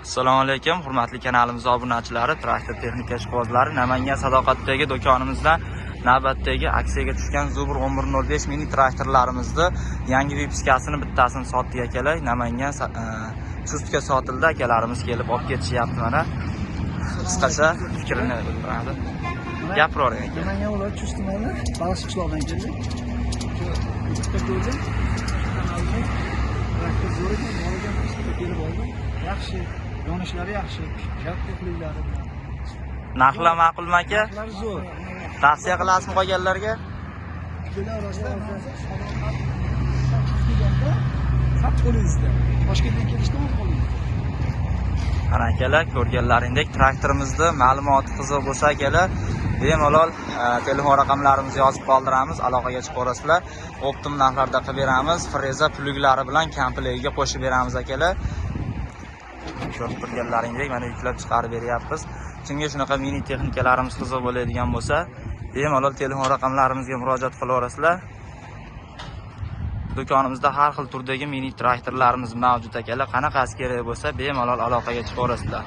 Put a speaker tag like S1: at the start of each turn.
S1: Assalomu alaykum, hurmatli kanalimiz obunachilari, traktor texnika ishqibozlari. Namangan Sadoqatdagi do'konimizda navbatdagi aksiyaga tushgan Zubur 1105 mini traktorlarimizni yangi vipiskasini bittasini sotdik akalar. Namangan chustga sotildi, akalarimiz kelib olib ketishyapti mana. Qisqacha fikrini bildiradi. Gapiravering aka.
S2: Namangan viloyati Chust tumani Baliq qishlog'idan keldik. Bitta ko'rdim. Traktor zo'r ekan, bolajon kelib oldim. Yaxshi, yonishlari yaxshi, kattaliklar.
S1: Narxlar ma'qulmi aka?
S2: Narxlari zo'r.
S1: Tavsiya qilasizmi qolganlarga?
S2: Bular orasida sat qo'lingizda. Toshkentdan kelishdan qo'lingizda.
S1: Ana akalar, ko'rganlaringdek traktorimizni ma'lumoti qiziq bo'lsa akalar, bemalol telefon raqamlarimizni yozib qoldiramiz, aloqaga chiqib olasizlar. Optim narxlarda qilib beramiz, freza pluglari bilan kompleksiga qo'shib beramiz akalar. Ko'rib turganlaringdek mana yuklab chiqarib beryapmiz. Kimga shunaqa mini texnikalarimiz qiziq bo'ladigan bo'lsa, bemalol telefon raqamlarimizga murojaat qilaverasizlar. Do'konimizda har xil turdagi mini traktorlarimiz mavjud akalar. Qanaqasi kerak bo'lsa, bemalol aloqaga chiqaverasizlar.